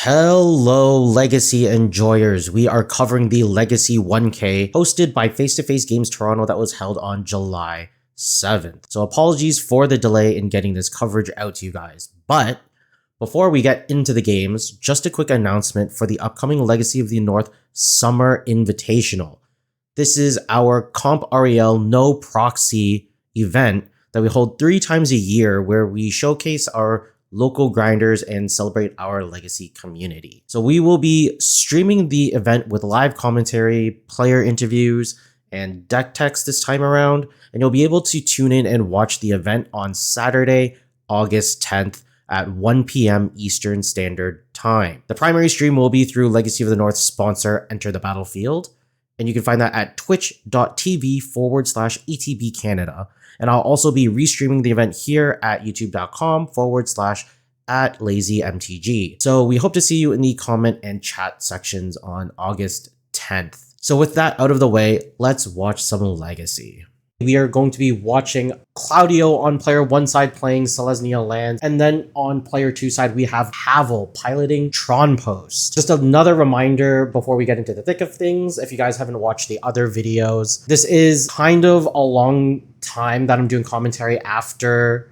Hello, Legacy enjoyers. We are covering the Legacy 1K hosted by Face to Face Games Toronto that was held on July 7th. So apologies for the delay in getting this coverage out to you guys. But before we get into the games, just a quick announcement for the upcoming Legacy of the North Summer Invitational. This is our Comp REL No Proxy event that we hold 3 times a year where we showcase our local grinders and celebrate our Legacy community. So we will be streaming the event with live commentary, player interviews, and deck text this time around, and you'll be able to tune in and watch the event on Saturday, August 10th at 1 p.m. Eastern Standard Time. The primary stream will be through Legacy of the North sponsor Enter the Battlefield, and you can find that at twitch.tv/ETB Canada. And I'll also be restreaming the event here at youtube.com/@LazyMTG. So we hope to see you in the comment and chat sections on August 10th. So with that out of the way, let's watch some Legacy. We are going to be watching Claudio on player 1 side playing Selesnya Lands, and then on player 2 side we have Pavel piloting Tron Post. Just another reminder before we get into the thick of things, if you guys haven't watched the other videos, this is kind of a long time that I'm doing commentary after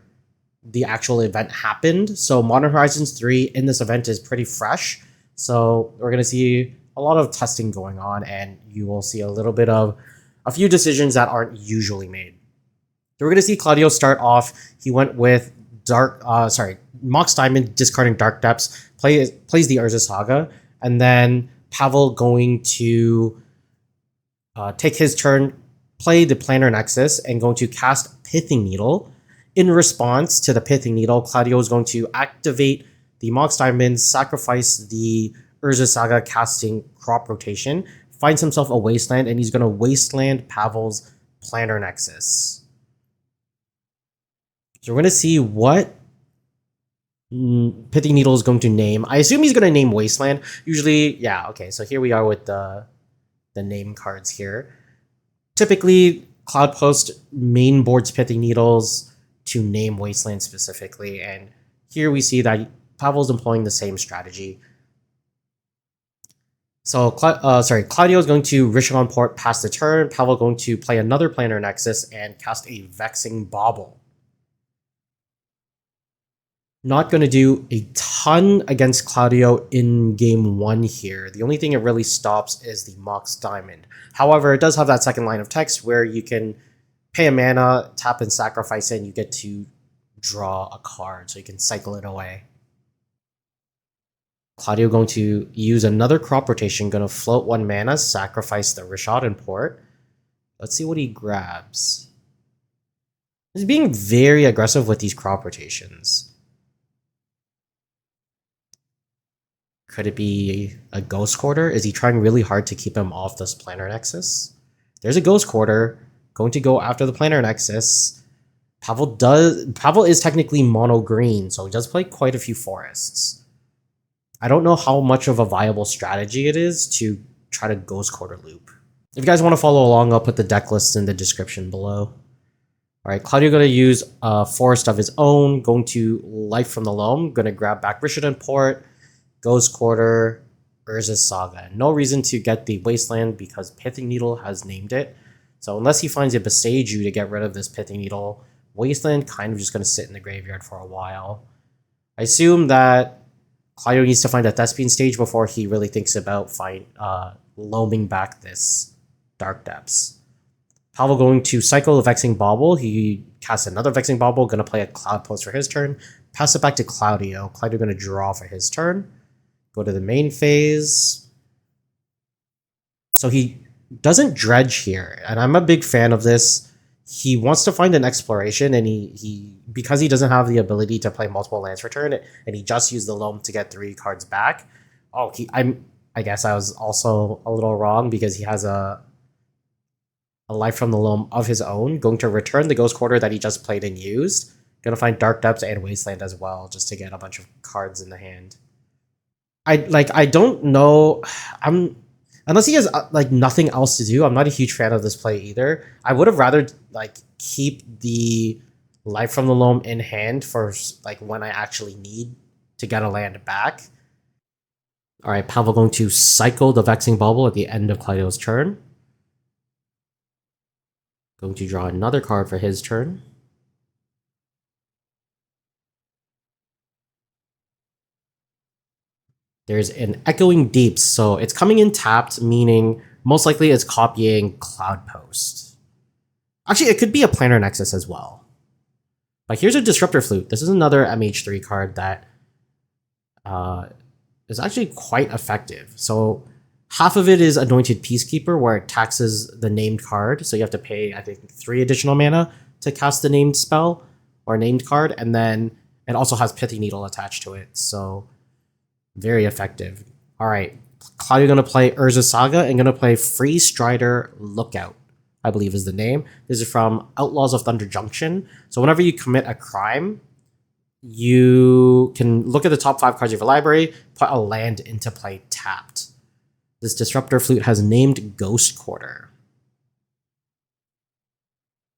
the actual event happened. So Modern Horizons 3 in this event is pretty fresh. So we're going to see a lot of testing going on, and you will see a little bit of a few decisions that aren't usually made. So we're going to see Claudio start off. He went with Mox Diamond, discarding Dark Depths, plays the Urza Saga, and then Pavel going to take his turn, play the Planar Nexus, and going to cast Pithing Needle. In response to the Pithing Needle, Claudio is going to activate the Mox Diamond, sacrifice the Urza Saga, casting Crop Rotation, finds himself a Wasteland, and he's going to Wasteland Pavel's Planar Nexus. So we're going to see what Pithing Needle is going to name. I assume he's going to name Wasteland. Usually, yeah, okay, so here we are with the name cards here. Typically, Cloud Post main boards Pithing Needles to name Wasteland specifically, and here we see that Pavel's employing the same strategy. So, Claudio is going to Rishagon Port pass the turn. Pavel going to play another Planar Nexus and cast a Vexing Bauble. Not going to do a ton against Claudio in game 1 here. The only thing it really stops is the Mox Diamond. However, it does have that second line of text where you can pay a mana, tap and sacrifice it, and you get to draw a card, so you can cycle it away. Claudio going to use another Crop Rotation, going to float 1 mana, sacrifice the Rishadan Port. Let's see what he grabs. He's being very aggressive with these Crop Rotations. Could it be a Ghost Quarter? Is he trying really hard to keep him off this Planar Nexus? There's a Ghost Quarter, going to go after the Planar Nexus. Pavel is technically mono green, so he does play quite a few forests. I don't know how much of a viable strategy it is to try to Ghost Quarter loop. If you guys want to follow along, I'll put the deck list in the description below. Alright, Claudio going to use a forest of his own, going to Life from the Loam, going to grab back Rishadan Port, Ghost Quarter, Urza Saga. No reason to get the Wasteland because Pithing Needle has named it. So unless he finds a Beseiju to get rid of this Pithing Needle, Wasteland kind of just going to sit in the graveyard for a while. I assume that Claudio needs to find a Thespian stage before he really thinks about loaming back this Dark Depths. Pavel going to cycle a Vexing Bauble. He casts another Vexing Bauble, going to play a Cloud Post for his turn. Pass it back to Claudio. Claudio going to draw for his turn. Go to the main phase. So he doesn't dredge here, and I'm a big fan of this. He wants to find an exploration, and he because he doesn't have the ability to play multiple lands for turn, and he just used the loam to get 3 cards back. Oh, I guess I was also a little wrong because he has a Life from the Loam of his own, going to return the Ghost Quarter that he just played and used. Gonna find Dark Depths and Wasteland as well, just to get a bunch of cards in the hand. I don't know. Unless he has nothing else to do, I'm not a huge fan of this play either. I would have rather keep the Life from the Loam in hand for when I actually need to get a land back. Alright, Pavel going to cycle the Vexing Bubble at the end of Claudio's turn. Going to draw another card for his turn. There's an Echoing Deeps, so it's coming in tapped, meaning most likely it's copying Cloud Post. Actually, it could be a Planar Nexus as well. But here's a Disruptor Flute. This is another MH3 card that is actually quite effective. So half of it is Anointed Peacekeeper, where it taxes the named card. So you have to pay, I think, 3 additional mana to cast the named spell or named card. And then it also has Pithy Needle attached to it. So very effective. All right, Claudio going to play Urza Saga and going to play Free Strider Lookout, I believe is the name. This is from Outlaws of Thunder Junction. So whenever you commit a crime, you can look at the top 5 cards of your library, put a land into play tapped. This Disruptor Flute has named Ghost Quarter.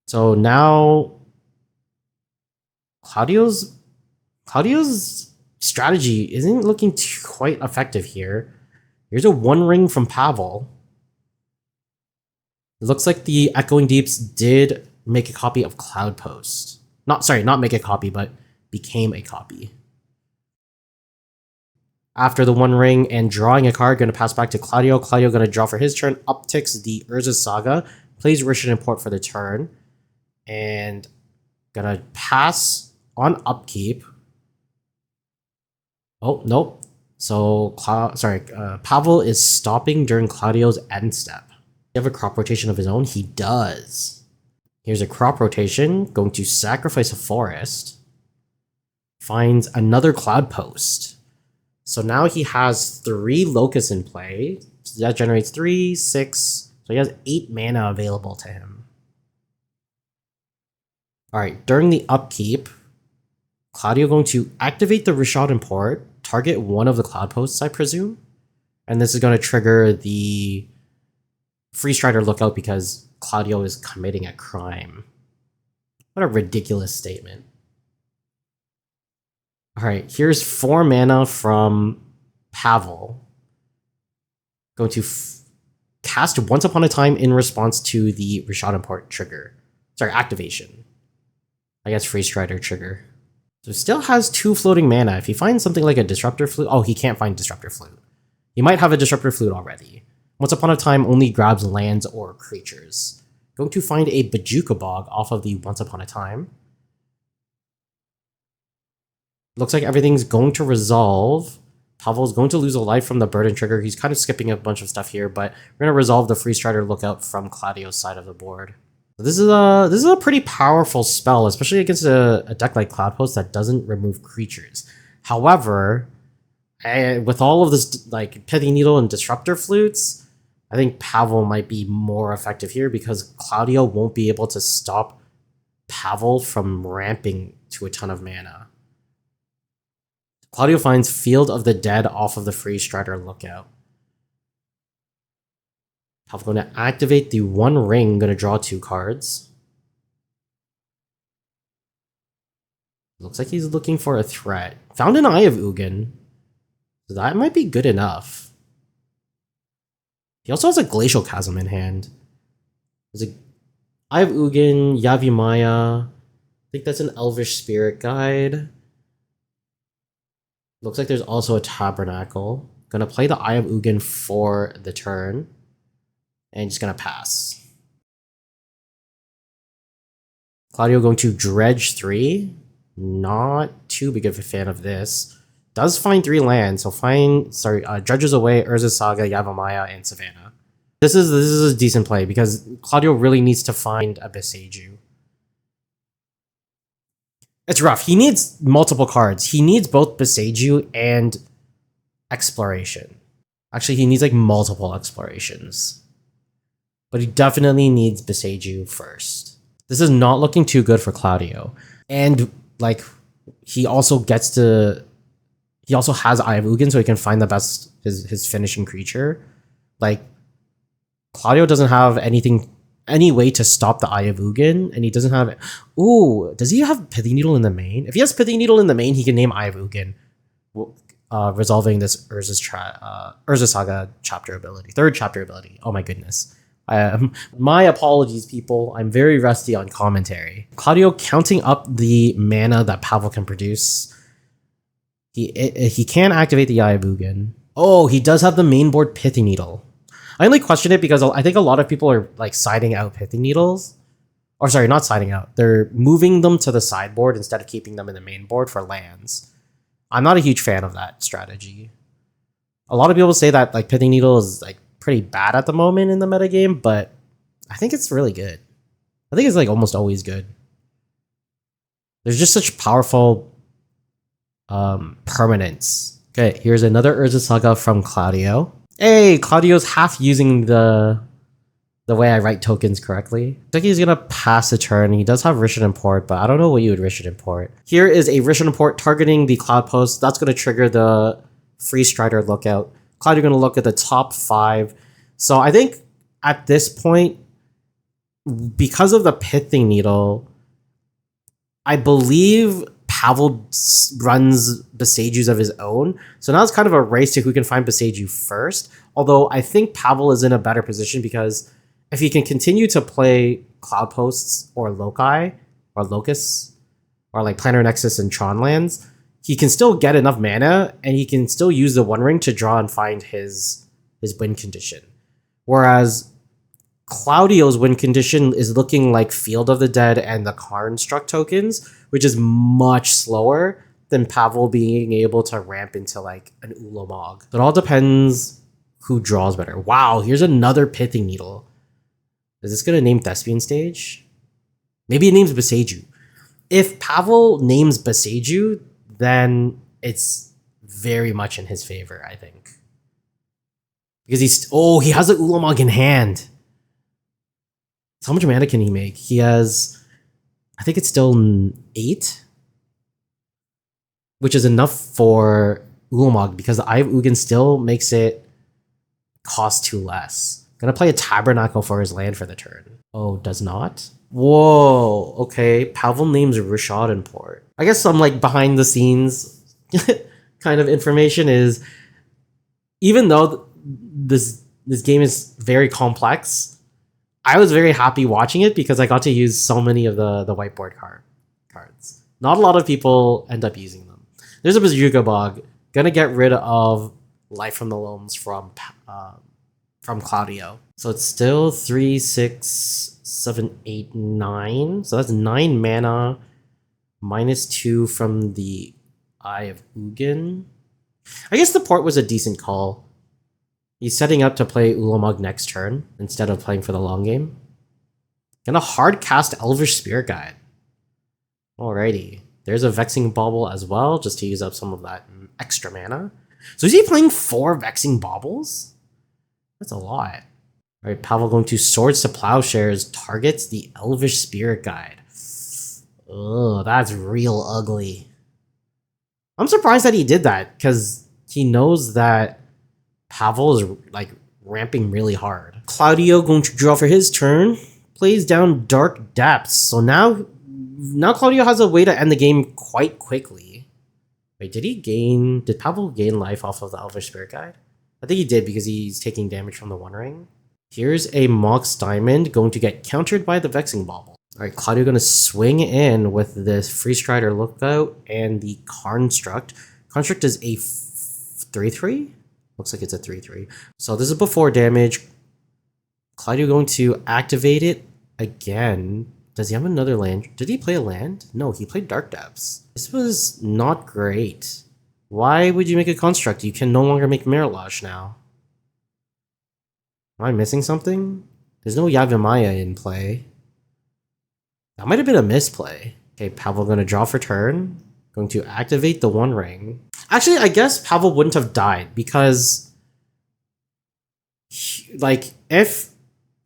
So now Claudio's strategy isn't looking quite effective here. Here's a One Ring from Pavel. It looks like the Echoing Deeps did make a copy of Cloud Post. Not make a copy, but became a copy. After the One Ring and drawing a card, going to pass back to Claudio. Claudio going to draw for his turn, upticks the Urza Saga, plays Rishon Import for the turn, and going to pass on upkeep. Oh, nope. So, Pavel is stopping during Claudio's end step. You have a crop rotation of his own? He does. Here's a crop rotation, going to sacrifice a forest. Finds another Cloud Post. So now he has 3 Locusts in play. So that generates 3, 6. So he has 8 mana available to him. Alright, during the upkeep, Claudio going to activate the Rishon Import, target one of the Cloud Posts, I presume. And this is going to trigger the Free Strider Lookout because Claudio is committing a crime. What a ridiculous statement. Alright, here's 4 mana from Pavel. Going to cast Once Upon a Time in response to the Rishon Import trigger. Sorry, activation. I guess Free Strider trigger. So still has 2 floating mana. If he finds something like a Disruptor Flute... Oh, he can't find Disruptor Flute. He might have a Disruptor Flute already. Once Upon a Time only grabs lands or creatures. Going to find a Bajuka Bog off of the Once Upon a Time. Looks like everything's going to resolve. Pavel's going to lose a life from the Burden Trigger. He's kind of skipping a bunch of stuff here, but we're going to resolve the Free Strider Lookout from Claudio's side of the board. This is a pretty powerful spell, especially against a deck like Cloud Post that doesn't remove creatures. However, with all of this like Pithy Needle and Disruptor Flutes, I think Pavel might be more effective here because Claudio won't be able to stop Pavel from ramping to a ton of mana. Claudio finds Field of the Dead off of the Free Strider Lookout. Pavel going to activate the One Ring, going to draw 2 cards. Looks like he's looking for a threat. Found an Eye of Ugin. So that might be good enough. He also has a Glacial Chasm in hand. There's a Eye of Ugin, Yavimaya. I think that's an Elvish Spirit Guide. Looks like there's also a Tabernacle. Gonna play the Eye of Ugin for the turn. And just gonna pass. Claudio going to Dredge 3. Not too big of a fan of this. Does find 3 lands, so dredges away Urza Saga, Yavimaya, and Savannah. This is a decent play because Claudio really needs to find a Beseiju. It's rough. He needs multiple cards. He needs both Beseiju and Exploration. Actually, he needs like multiple explorations. But he definitely needs Beseiju first. This is not looking too good for Claudio. And like he also has Eye of Ugin, so he can find the best his finishing creature. Like Claudio doesn't have any way to stop the Eye of Ugin, and he doesn't have... Ooh, does he have Pithy Needle in the main? If he has Pithy Needle in the main, he can name Eye of Ugin. resolving this Urza Saga chapter ability, third chapter ability. Oh my goodness. My apologies, people. I'm very rusty on commentary. Claudio counting up the mana that Pavel can produce. He can activate the Eye of Ugin. Oh, he does have the main board Pithing Needle. I only question it because I think a lot of people are like siding out Pithing Needles. Or sorry, not siding out. They're moving them to the sideboard instead of keeping them in the main board for lands. I'm not a huge fan of that strategy. A lot of people say that like Pithing Needle is like pretty bad at the moment in the metagame, but I think it's really good. I think it's like almost always good. There's just such powerful permanence. Okay, here's another Urza Saga from Claudio. Hey, Claudio's half using the way I write tokens correctly. I think he's gonna pass a turn. He does have Rishon Import, but I don't know what you would Rishon Import. Here is a Rishon Import targeting the Cloud Post. That's gonna trigger the Free Strider Lookout. Claudio gonna look at the top 5. So I think at this point, because of the Pithing Needle, I believe Pavel runs Besejus of his own. So now it's kind of a race to who can find Beseju first. Although I think Pavel is in a better position because if he can continue to play Cloud Posts or Loci or Locusts or like Planar Nexus and Tron lands, he can still get enough mana and he can still use the One Ring to draw and find his win condition. Whereas Claudio's win condition is looking like Field of the Dead and the Construct tokens, which is much slower than Pavel being able to ramp into like an Ulamog. It all depends who draws better. Wow, here's another Pithing Needle. Is this going to name Thespian Stage? Maybe it names Beseju. If Pavel names Beseju, then it's very much in his favor, I think. Because he has an Ulamog in hand. So how much mana can he make? He has, I think it's still 8, which is enough for Ulamog because the Eye of Ugin still makes it cost 2 less. Gonna play a Tabernacle for his land for the turn. Oh, does not? Whoa, okay. Pavel names Rishad Import. I guess some like behind the scenes kind of information is, even though this game is very complex, I was very happy watching it because I got to use so many of the whiteboard cards. Not a lot of people end up using them. There's a Bazooka Bog. Gonna get rid of Life from the Loams from Claudio. So it's still 3, 6, 7, 8, 9. So that's 9 mana. -2 from the Eye of Ugin. I guess the port was a decent call. He's setting up to play Ulamog next turn instead of playing for the long game. Gonna hard cast Elvish Spirit Guide. Alrighty. There's a Vexing Bauble as well, just to use up some of that extra mana. So is he playing 4 Vexing Baubles? That's a lot. Alright, Pavel going to Swords to Plowshares, targets the Elvish Spirit Guide. Oh, that's real ugly. I'm surprised that he did that, because he knows that Pavel is like ramping really hard. Claudio going to draw for his turn, plays down Dark Depths. So now Claudio has a way to end the game quite quickly. Wait, did Pavel gain life off of the Elvish Spirit Guide? I think he did because he's taking damage from the One Ring. Here's a Mox Diamond going to get countered by the Vexing Bauble. Alright, Claudio going to swing in with this Free Strider Lookout and the Construct. Construct is a 3/3? Looks like it's a 3/3. So this is before damage. Claudio going to activate it again. Does he have another land? Did he play a land? No, he played Dark Depths. This was not great. Why would you make a Construct? You can no longer make Mirage now. Am I missing something? There's no Yavimaya in play. That might have been a misplay. Okay, Pavel going to draw for turn. Going to activate the One Ring. Actually, I guess Pavel wouldn't have died because like if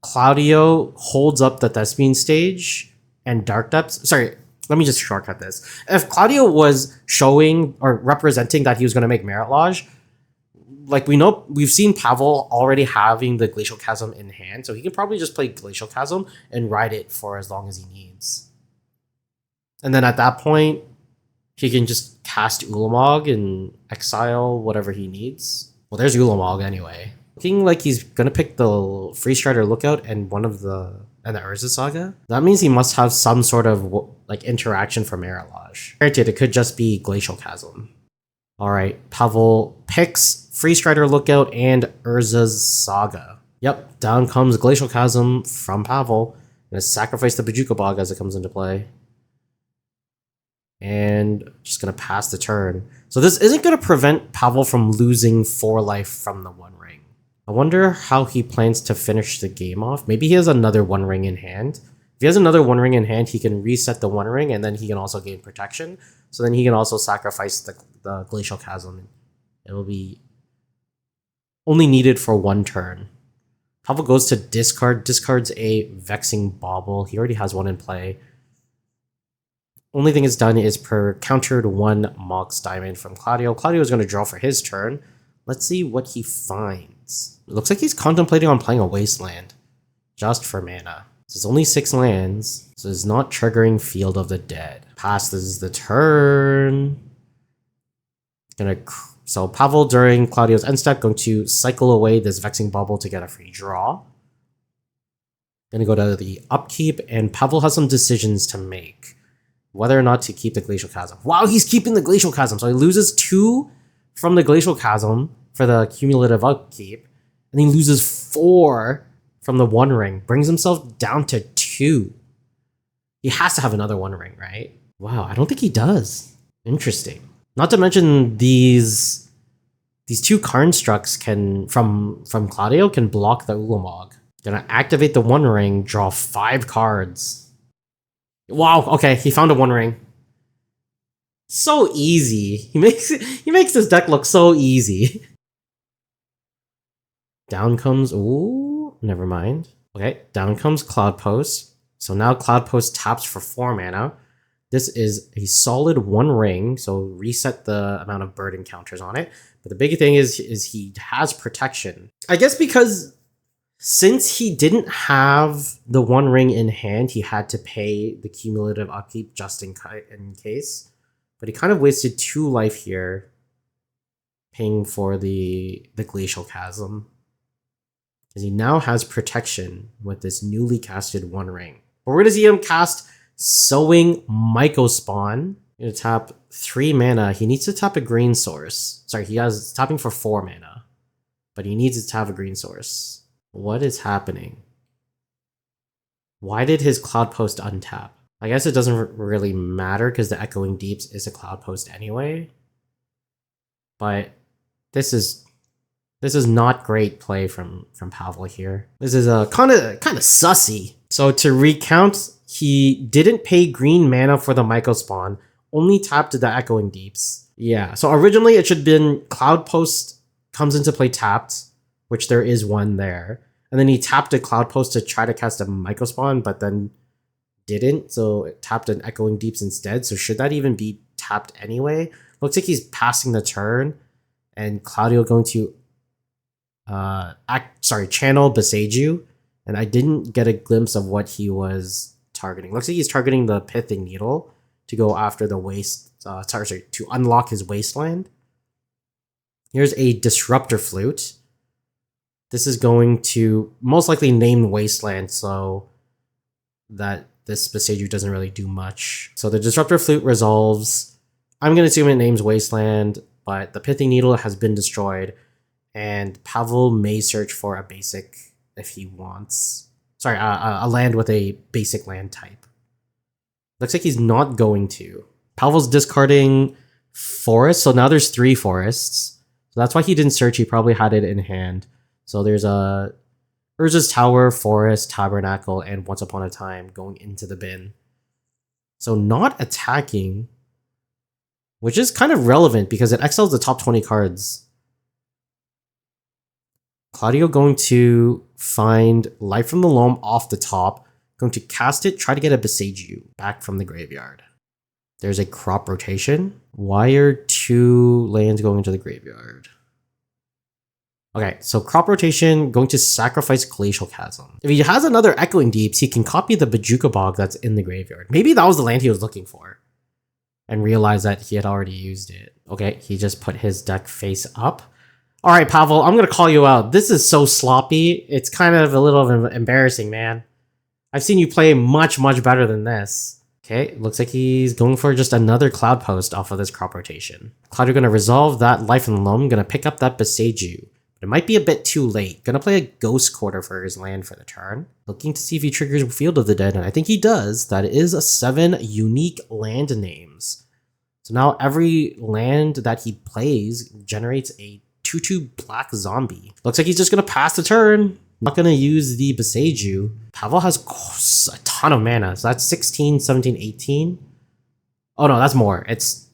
Claudio holds up the Thespian Stage and Dark Depths, sorry, let me just shortcut this. If Claudio was showing or representing that he was going to make Merit Lodge, like we've seen Pavel already having the Glacial Chasm in hand, so he can probably just play Glacial Chasm and ride it for as long as he needs. And then at that point, he can just cast Ulamog and exile whatever he needs. Well, there's Ulamog anyway. Looking like he's gonna pick the Freeze Strider Lookout and the Urza Saga. That means he must have some sort of like interaction for Mirage. Granted, it could just be Glacial Chasm. Alright, Pavel picks Freeze Strider Lookout and Urza's Saga. Yep, down comes Glacial Chasm from Pavel. Gonna sacrifice the Bajuka Bog as it comes into play. And just gonna pass the turn. So this isn't gonna prevent Pavel from losing 4 life from the One Ring. I wonder how he plans to finish the game off. Maybe he has another One Ring in hand. If he has another One Ring in hand, he can reset the One Ring and then he can also gain protection. So then he can also sacrifice the Glacial Chasm. It will be only needed for 1 turn. Pavel goes to discard, discards a Vexing Bauble. He already has one in play. Only thing it's done is countered 1 Mox Diamond from Claudio. Claudio is going to draw for his turn. Let's see what he finds. It looks like he's contemplating on playing a Wasteland. Just for mana. It's only 6 lands, so it's not triggering Field of the Dead. Passes the turn. So Pavel, during Claudio's end step, going to cycle away this Vexing Bubble to get a free draw. Gonna go to the upkeep, and Pavel has some decisions to make. Whether or not to keep the Glacial Chasm. Wow, he's keeping the Glacial Chasm, so he loses 2 from the Glacial Chasm for the cumulative upkeep, and he loses 4 from the One Ring, brings himself down to 2. He has to have another One Ring, right? Wow, I don't think he does. Interesting. Not to mention these 2 Karnstrucks from Claudio can block the Ulamog. Gonna activate the One Ring, draw 5 cards. Wow, okay, he found a One Ring. So easy. He makes this deck look so easy. Down comes, ooh, never mind. Okay, down comes Cloudpost. So now Cloudpost taps for 4 mana. This is a solid One Ring, so reset the amount of bird encounters on it. But the big thing is he has protection. I guess because since he didn't have the One Ring in hand, he had to pay the cumulative upkeep just in case. But he kind of wasted 2 life here, paying for the Glacial Chasm. Because he now has protection with this newly casted One Ring. But we're going to see him cast Sowing Mycospawn. Going to tap 3 mana. He needs to tap a green source. Sorry, he has tapping for 4 mana. But he needs to tap a green source. What is happening? Why did his Cloudpost untap? I guess it doesn't really matter because the Echoing Deeps is a Cloudpost anyway. But this is not great play from Pavel here. This is a kind of sussy. So to recount, he didn't pay green mana for the Mycospawn, only tapped the Echoing Deeps. Yeah, so originally it should have been Cloudpost comes into play tapped, which there is one there. And then he tapped a Cloudpost to try to cast a Mycospawn, but then didn't, so it tapped an Echoing Deeps instead. So should that even be tapped anyway? Looks like he's passing the turn, and Claudio going to channel Beseiju, and I didn't get a glimpse of what he was targeting. Looks like he's targeting the Pithing Needle to go after the to unlock his Wasteland. Here's a Disruptor Flute. This is going to most likely name Wasteland so that this Beseiju doesn't really do much. So the Disruptor Flute resolves. I'm going to assume it names Wasteland, but the Pithing Needle has been destroyed, and Pavel may search for a basic if he wants. Sorry, a land with a basic land type. Looks like he's not going to. Pavel's discarding Forest, so now there's 3 forests. So that's why he didn't search, he probably had it in hand. So there's a Urza's Tower, Forest, Tabernacle, and Once Upon a Time going into the bin. So not attacking, which is kind of relevant because it exiles the top 20 cards. Claudio going to find Life from the Loam off the top, going to cast it, try to get a Beseiju back from the graveyard. There's a crop rotation. Why are 2 lands going into the graveyard? Okay, so crop rotation, going to sacrifice Glacial Chasm. If he has another Echoing Deeps, he can copy the Bajuka Bog that's in the graveyard. Maybe that was the land he was looking for. and realized that he had already used it. Okay, he just put his deck face up. All right, Pavel, I'm gonna call you out. This is so sloppy. It's kind of a little embarrassing, man. I've seen you play much, much better than this. Okay, looks like he's going for just another Cloud Post off of this crop rotation. Claudio gonna resolve that Life in the Loam, gonna pick up that Beseiju. But it might be a bit too late. Gonna play a Ghost Quarter for his land for the turn. Looking to see if he triggers Field of the Dead, and I think he does. That is a 7 unique land names. So now every land that he plays generates a 2/2 black zombie. Looks like he's just gonna pass the turn. Not gonna use the Beseiju. Pavel has a ton of mana. So that's 16, 17, 18. Oh no, that's more. It's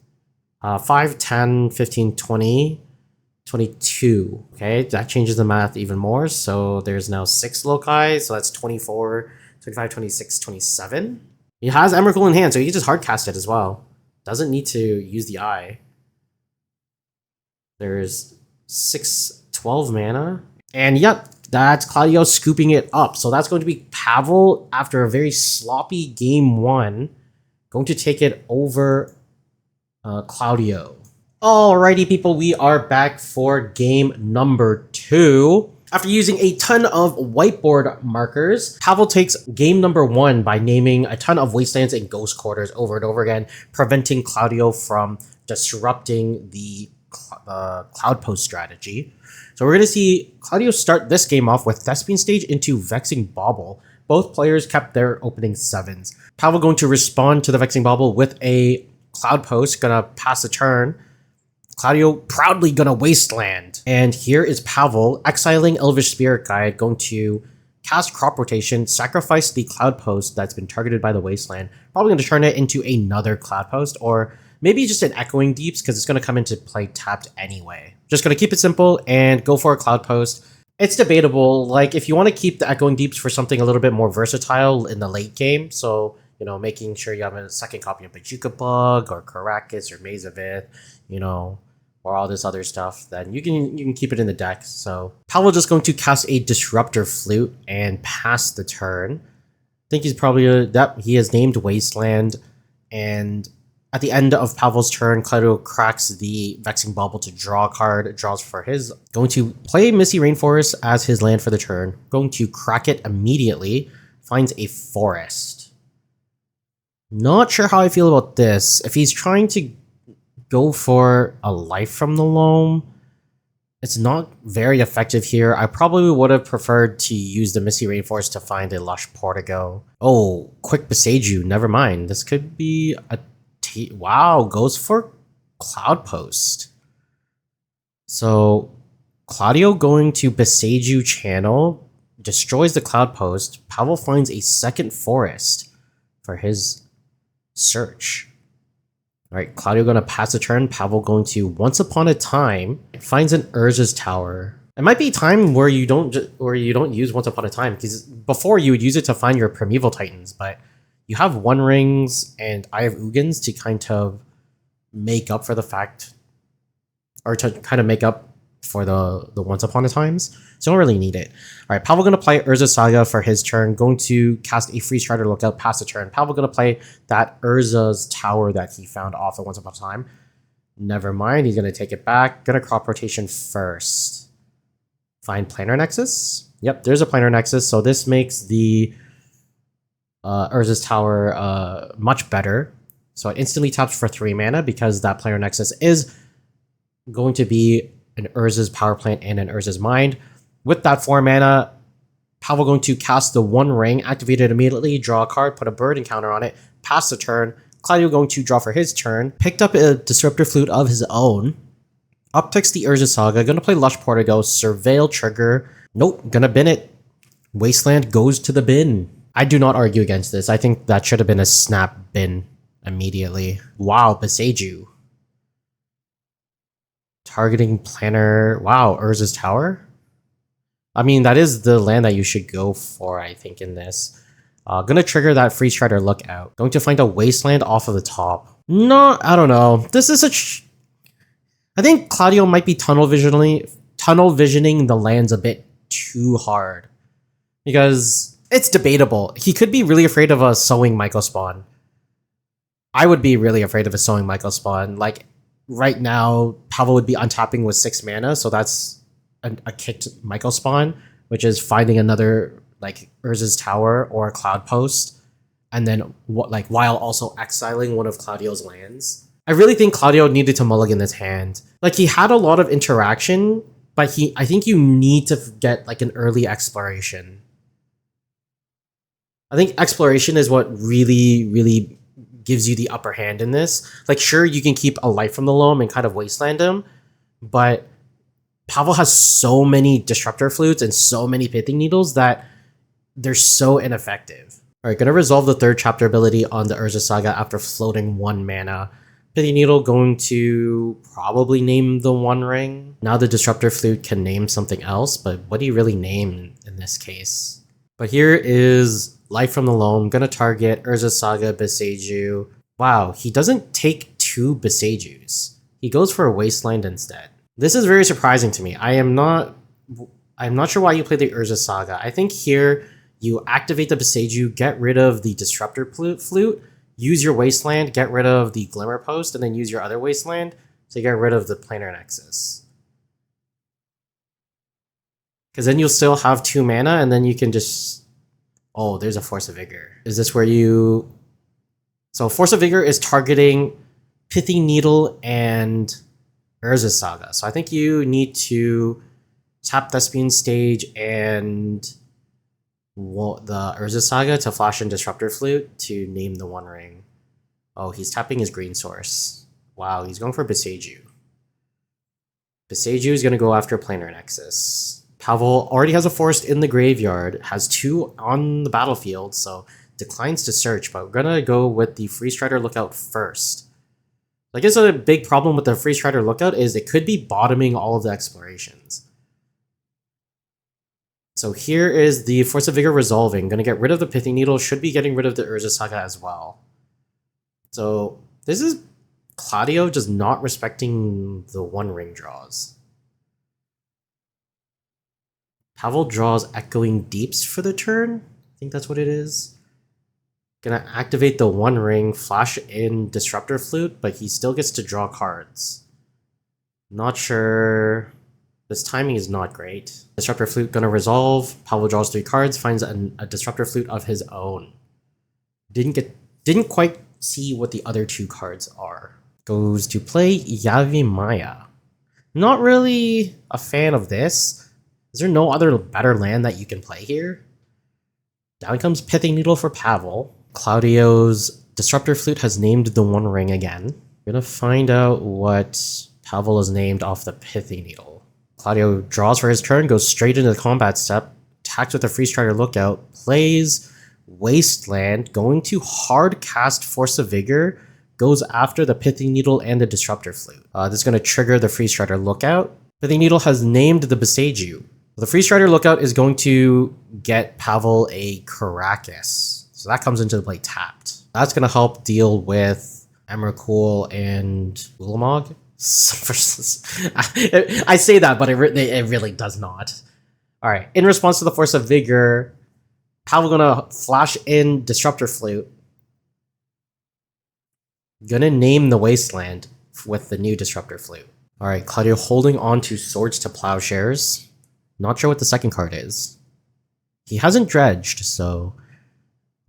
5, 10, 15, 20, 22. Okay, that changes the math even more. So there's now 6 loci. So that's 24, 25, 26, 27. He has Emrakul in hand, so he can just hardcast it as well. Doesn't need to use the eye. There's 12 mana. And yep, that's Claudio scooping it up. So that's going to be Pavel after a very sloppy game 1. Going to take it over Claudio. Alrighty, people, we are back for game number 2. After using a ton of whiteboard markers, Pavel takes game number 1 by naming a ton of wastelands and ghost quarters over and over again, preventing Claudio from disrupting the Cloud Post strategy. So we're going to see Claudio start this game off with Thespian Stage into Vexing Bauble. Both players kept their opening 7s. Pavel going to respond to the Vexing Bauble with a Cloud Post, gonna pass the turn. Claudio proudly gonna Wasteland. And here is Pavel exiling Elvish Spirit Guide, going to cast Crop Rotation, sacrifice the Cloud Post that's been targeted by the Wasteland. Probably going to turn it into another Cloud Post, or maybe just an Echoing Deeps, because it's going to come into play tapped anyway. Just going to keep it simple and go for a Cloud Post. It's debatable. Like, if you want to keep the Echoing Deeps for something a little bit more versatile in the late game, so, you know, making sure you have a second copy of Bajuka Bug or Caracas or Maze of Ith, you know, or all this other stuff, then you can keep it in the deck. So Pavel just going to cast a Disruptor Flute and pass the turn. I think he's probably he has named Wasteland, and at the end of Pavel's turn, Claudio cracks the Vexing Bauble to draw a card, draws for his. Going to play Misty Rainforest as his land for the turn. Going to crack it immediately. Finds a forest. Not sure how I feel about this. If he's trying to go for a Life from the Loam, it's not very effective here. I probably would have preferred to use the Misty Rainforest to find a Lush Portigo. Oh, quick Beseiju. Never mind. This could be a wow, goes for Cloud Post. So Claudio going to Beseiju Channel, destroys the Cloud Post. Pavel finds a second forest for his search. All right, Claudio going to pass a turn. Pavel going to Once Upon a Time, finds an Urza's Tower. It might be time where you don't use Once Upon a Time, because before you would use it to find your Primeval Titans, but you have One Rings and Eye of Ugins to kind of make up for the fact, or to kind of make up for the Once Upon a Times. So you don't really need it. All right, Pavel going to play Urza Saga for his turn. Going to cast a Freeze Strider Lookout, pass the turn. Pavel going to play that Urza's Tower that he found off of Once Upon a Time. Never mind, he's going to take it back. Going to Crop Rotation first. Find Planar Nexus. Yep, there's a Planar Nexus. So this makes the Urza's Tower much better. So it instantly taps for 3 mana because that Planar Nexus is going to be an Urza's Power Plant and an Urza's Mind. With that 4 mana, Pavel going to cast the One Ring, activate it immediately, draw a card, put a bird encounter on it, pass the turn. Claudio going to draw for his turn, picked up a Disruptor Flute of his own, upticks the Urza Saga, gonna play Lush Portigo, Surveil Trigger, nope, gonna bin it. Wasteland goes to the bin. I do not argue against this. I think that should have been a snap bin immediately. Wow, Beseiju. Targeting Planar. Wow, Urza's Tower? I mean, that is the land that you should go for, I think, in this. Gonna trigger that Freeze Strider Lookout. Going to find a Wasteland off of the top. No, I don't know. This is such... I think Claudio might be tunnel visioning the lands a bit too hard. Because it's debatable. He could be really afraid of a Sowing Mycospawn. I would be really afraid of a Sowing Michael spawn. Like, right now, Pavel would be untapping with 6 mana, so that's a kicked Michael spawn, which is finding another, like, Urza's Tower or a Cloud Post, and then, while also exiling one of Claudio's lands. I really think Claudio needed to mulligan this hand. Like, he had a lot of interaction, but I think you need to get, like, an early exploration. I think exploration is what really, really gives you the upper hand in this. Like, sure, you can keep a Life from the Loam and kind of wasteland him, but Pavel has so many Disruptor Flutes and so many Pithing Needles that they're so ineffective. Alright, gonna resolve the third chapter ability on the Urza Saga after floating 1 mana. Pithing Needle going to probably name the One Ring. Now the Disruptor Flute can name something else, but what do you really name in this case? But here is Life from the Loam, gonna target Urza Saga, Beseiju. Wow, he doesn't take 2 Besejus. He goes for a Wasteland instead. This is very surprising to me. I'm not sure why you play the Urza Saga. I think here you activate the Beseiju, get rid of the Disruptor Flute, use your Wasteland, get rid of the Glimmer Post, and then use your other Wasteland to get rid of the Planar Nexus. Because then you'll still have 2 mana, and then you can just... Oh, there's a Force of Vigor. Is this where you... So Force of Vigor is targeting Pithing Needle and Urza Saga. So I think you need to tap Thespian Stage and the Urza Saga to flash in Disruptor Flute to name the One Ring. Oh, he's tapping his green source. Wow, he's going for Beseiju. Beseiju is going to go after Planar Nexus. Pavel already has a forest in the graveyard, has 2 on the battlefield, so declines to search, but we're going to go with the Free Strider Lookout first. I guess a big problem with the Free Strider Lookout is it could be bottoming all of the explorations. So here is the Force of Vigor resolving. Going to get rid of the Pithing Needle, should be getting rid of the Urza Saga as well. So this is Claudio just not respecting the One Ring draws. Pavel draws Echoing Deeps for the turn. I think that's what it is. Gonna activate the One Ring, flash in Disruptor Flute, but he still gets to draw cards. Not sure. This timing is not great. Disruptor Flute gonna resolve. Pavel draws 3 cards, finds a Disruptor Flute of his own. Didn't quite see what the other 2 cards are. Goes to play Yavimaya. Not really a fan of this. Is there no other better land that you can play here? Down comes Pithing Needle for Pavel. Claudio's Disruptor Flute has named the One Ring again. We're gonna find out what Pavel is named off the Pithing Needle. Claudio draws for his turn, goes straight into the combat step, attacks with a Free Strider Lookout, plays Wasteland, going to hard cast Force of Vigor, goes after the Pithing Needle and the Disruptor Flute. This is going to trigger the Free Strider Lookout. Pithing Needle has named the Beseiju. The Free Strider Lookout is going to get Pavel a Caracas. So that comes into play tapped. That's going to help deal with Emrakul and Ulamog. I say that, but it really does not. Alright, in response to the Force of Vigor, Pavel gonna flash in Disruptor Flute. Gonna name the Wasteland with the new Disruptor Flute. Alright, Claudio holding on to Swords to Plowshares. Not sure what the second card is. He hasn't dredged, so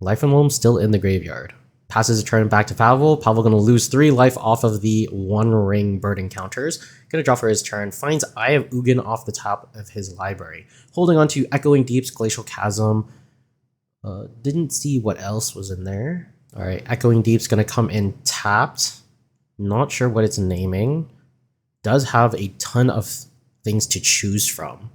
Life and Loam still in the graveyard. Passes a turn back to Pavel. Pavel gonna lose 3 life off of the One Ring bird encounters. Gonna draw for his turn. Finds Eye of Ugin off the top of his library. Holding on to Echoing Deeps, Glacial Chasm. Didn't see what else was in there. Alright, Echoing Deep's gonna come in tapped. Not sure what it's naming. Does have a ton of things to choose from.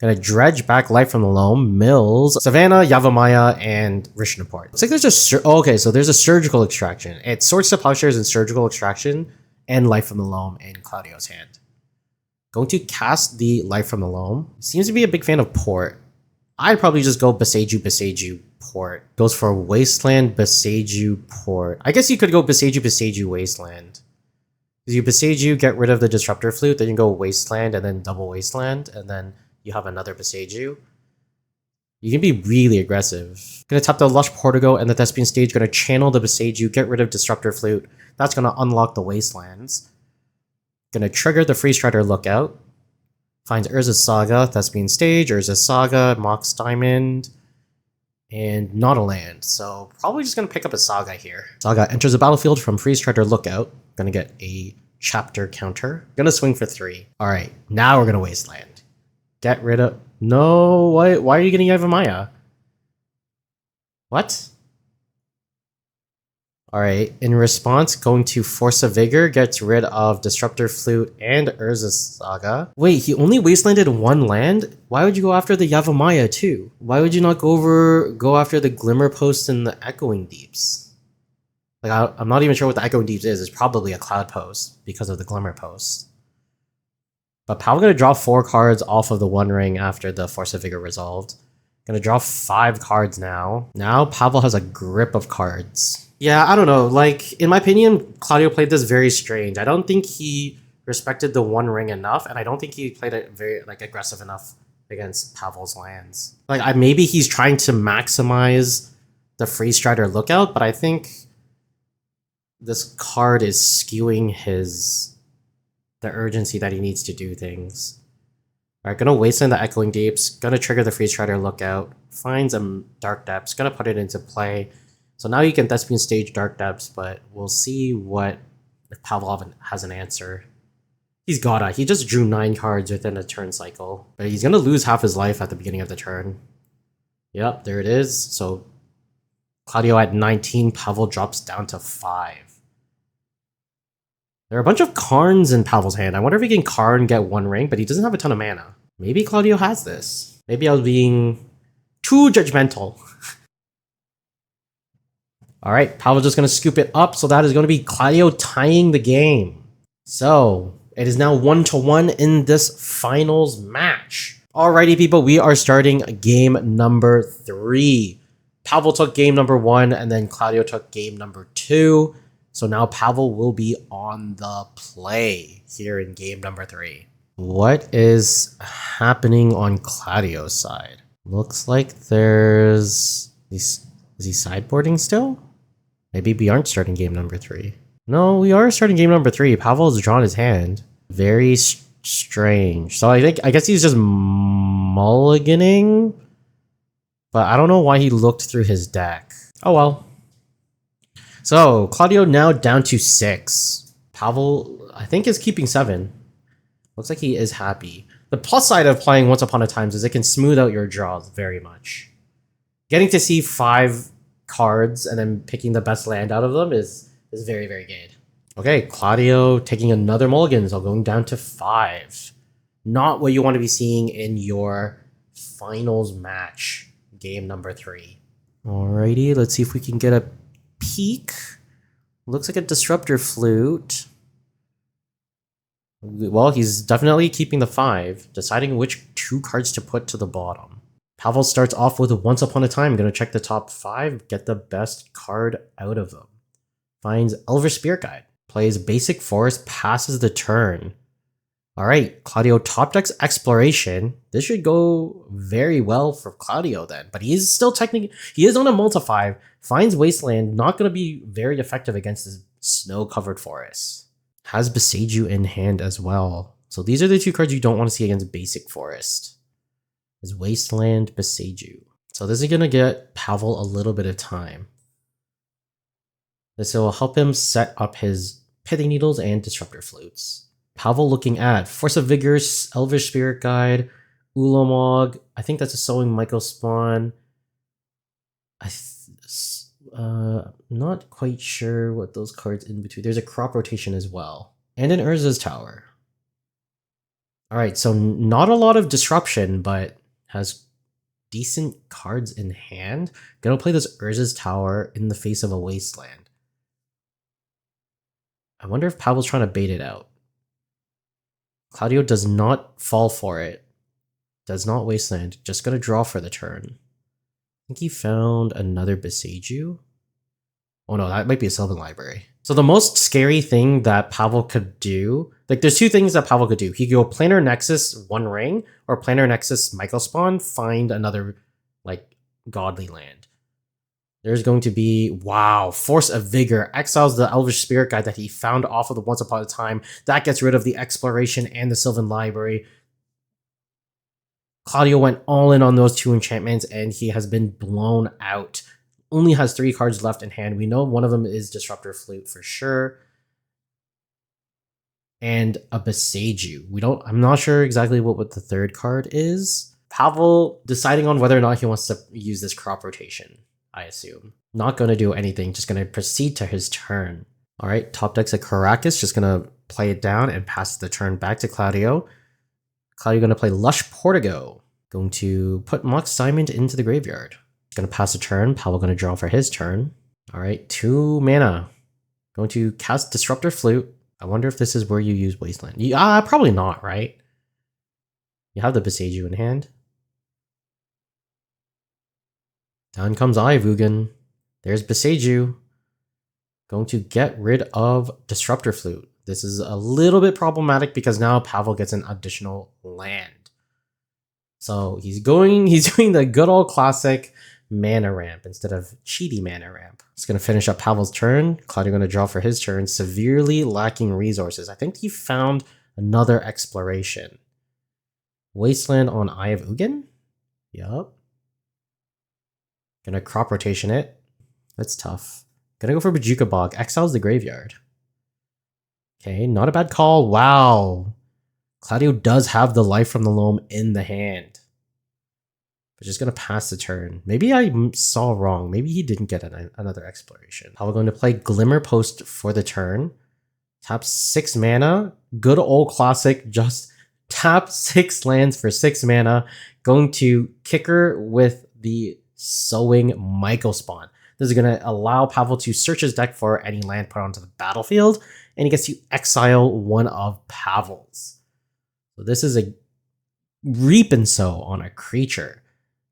Gonna dredge back Life from the Loam, Mills, Savannah, Yavimaya, and Rishnaport. Looks like there's a okay, so there's a Surgical Extraction. It's Swords to Plowshares and Surgical Extraction, and Life from the Loam in Claudio's hand. Going to cast the Life from the Loam. Seems to be a big fan of Port. I'd probably just go Beseiju, Port. Goes for Wasteland, Beseiju, Port. I guess you could go Beseiju, Wasteland. Because you Beseiju, get rid of the Disruptor Flute, then you go Wasteland, and then double Wasteland, and then you have another Beseiju. You can be really aggressive. Gonna tap the Lush Portico and the Thespian Stage, gonna channel the Beseiju, get rid of Disruptor Flute. That's gonna unlock the Wastelands. Gonna trigger the Freeze Strider Lookout. Finds Urza's Saga, Thespian Stage, Urza's Saga, Mox Diamond, and not a land. So probably just gonna pick up a Saga here. Saga enters the battlefield from Freeze Strider Lookout. Gonna get a chapter counter. Gonna swing for 3. Alright, now we're gonna Wasteland. Get rid of... No, why are you getting Yavimaya? What? Alright, in response, going to Force of Vigor gets rid of Disruptor Flute and Urza's Saga. Wait, he only wastelanded 1 land? Why would you go after the Yavimaya too? Why would you not go after the Glimmer Post and the Echoing Deeps? Like, I'm not even sure what the Echoing Deeps is. It's probably a Cloud Post because of the Glimmer Post. But Pavel's gonna draw 4 cards off of the One Ring after the Force of Vigor resolved. Gonna draw 5 cards now. Now Pavel has a grip of cards. Yeah, I don't know. Like, in my opinion, Claudio played this very strange. I don't think he respected the One Ring enough, and I don't think he played it very aggressive enough against Pavel's lands. Like, maybe he's trying to maximize the Freeze Strider Lookout, but I think this card is skewing the urgency that he needs to do things. Alright, gonna wasteland the Echoing Deeps, gonna trigger the Freeze Strider Lookout, finds a Dark Depths, gonna put it into play. So now you can Thespian Stage Dark Depths, but we'll see if Pavel has an answer. He just drew 9 cards within a turn cycle. But he's gonna lose half his life at the beginning of the turn. Yep, there it is. So Claudio at 19, Pavel drops down to 5. There are a bunch of Karns in Pavel's hand. I wonder if he can Karn get 1 ring, but he doesn't have a ton of mana. Maybe Claudio has this. Maybe I was being too judgmental. Alright, Pavel's just going to scoop it up, so that is going to be Claudio tying the game. So, it is now 1-1 in this finals match. Alrighty people, we are starting game number 3. Pavel took game number 1, and then Claudio took game number 2. So now Pavel will be on the play here in game number 3. What is happening on Claudio's side? Looks like there's... Is he sideboarding still? Maybe we aren't starting game number 3. No, we are starting game number 3. Pavel's drawn his hand. Very strange. So I guess he's just mulliganing. But I don't know why he looked through his deck. Oh well. So Claudio now down to 6. Pavel, I think, is keeping 7. Looks like he is happy. The plus side of playing Once Upon a Time is it can smooth out your draws very much. Getting to see 5 cards and then picking the best land out of them is very, very good. Okay, Claudio taking another mulligan, so going down to 5. Not what you want to be seeing in your finals match, game number 3. Alrighty, let's see if we can get a peek. Looks like a Disruptor Flute. Well, he's definitely keeping the 5, deciding which 2 cards to put to the bottom. Pavel starts off with Once Upon a Time. Gonna check the top 5, get the best card out of them. Finds Elvish Spirit Guide. Plays Basic Forest, passes the turn. Alright, Claudio top decks Exploration. This should go very well for Claudio then. But he is still technically... He is on a multi-5. Finds Wasteland. Not gonna be very effective against his snow-covered forest. Has Beseiju in hand as well. So these are the 2 cards you don't want to see against Basic Forest. Is Wasteland, Beseiju. So this is going to get Pavel a little bit of time. This will help him set up his Pithing Needles and Disruptor Flutes. Pavel looking at Force of Vigor, Elvish Spirit Guide, Ulamog. I think that's a Sowing Michael Spawn. Not quite sure what those cards in between. There's a Crop Rotation as well. And an Urza's Tower. Alright, so not a lot of disruption, but has decent cards in hand. Gonna play this Urza's Tower in the face of a Wasteland. I wonder if Pavel's trying to bait it out. Claudio does not fall for it. Does not Wasteland. Just gonna draw for the turn. I think he found another Beseiju. Oh no, that might be a Sylvan Library. So the most scary thing that Pavel could do, like there's 2 things that Pavel could do. He could go Planar Nexus 1 ring, or Planar Nexus Michael Spawn, find another like godly land. There's going to be, wow, Force of Vigor, exiles the Elvish Spirit Guide that he found off of the Once Upon a Time. That gets rid of the Exploration and the Sylvan Library. Claudio went all in on those 2 enchantments, and he has been blown out. Only has 3 cards left in hand. We know one of them is Disruptor Flute for sure. And a Beseiju. I'm not sure exactly what the 3rd card is. Pavel deciding on whether or not he wants to use this crop rotation, I assume. Not going to do anything, just going to proceed to his turn. All right, top deck's a Caracas, just going to play it down and pass the turn back to Claudio. Claudio going to play Lush Portigo. Going to put Mox Diamond into the graveyard. Going to pass a turn. Pavel going to draw for his turn. All right, 2 mana. Going to cast Disruptor Flute. I wonder if this is where you use Wasteland. Probably not, right? You have the Beseiju in hand. Down comes Eye of Ugin. There's Beseiju. Going to get rid of Disruptor Flute. This is a little bit problematic because now Pavel gets an additional land. So he's doing the good old classic mana ramp instead of cheaty mana ramp. It's going to finish up Pavel's turn. Claudio going to draw for his turn. Severely lacking resources. I think he found another exploration. Wasteland on Eye of Ugin? Yup. Gonna crop rotation it. That's tough. Gonna go for Bajuka Bog. Exiles the graveyard. Okay, not a bad call. Wow. Claudio does have the Life from the Loam in the hand. But just gonna pass the turn. Maybe I saw wrong. Maybe he didn't get another exploration. How we're going to play Glimmer Post for the turn. Tap 6 mana. Good old classic. Just tap 6 lands for 6 mana. Going to kicker with the Sowing Mycospawn. This is going to allow Pavel to search his deck for any land put onto the battlefield, and he gets to exile one of Pavel's. So this is a Reap and Sow on a creature.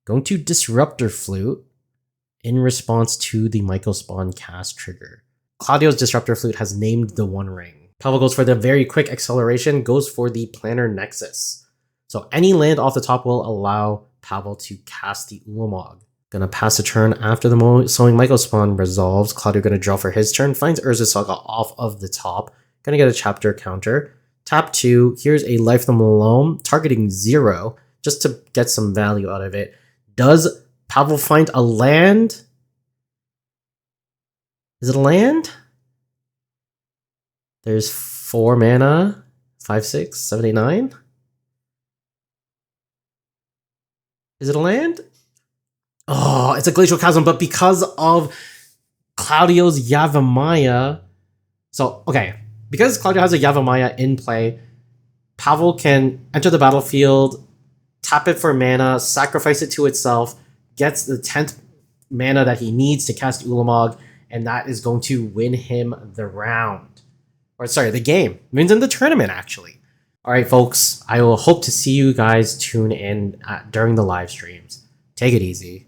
Going to Disruptor Flute in response to the Mycospawn cast trigger. Claudio's Disruptor Flute has named the One Ring. Pavel goes for the very quick acceleration, goes for the Planar Nexus. So any land off the top will allow Pavel to cast the Ulamog. Gonna pass a turn after the Sowing Mycospawn resolves. Claudio gonna draw for his turn, finds Urza Saga off of the top. Gonna get a chapter counter. Tap 2, here's a Life from the Loam, targeting 0, just to get some value out of it. Does Pavel find a land? Is it a land? There's 4 mana, 5, 6, 7, 8, 9. Is it a land? Oh, it's a Glacial Chasm, but because of Claudio's Yavimaya... So, okay, because Claudio has a Yavimaya in play, Pavel can enter the battlefield, tap it for mana, sacrifice it to itself, gets the 10th mana that he needs to cast Ulamog, and that is going to win him the round. Or, sorry, the game. Wins in the tournament, actually. Alright, folks, I will hope to see you guys tune in during the live streams. Take it easy.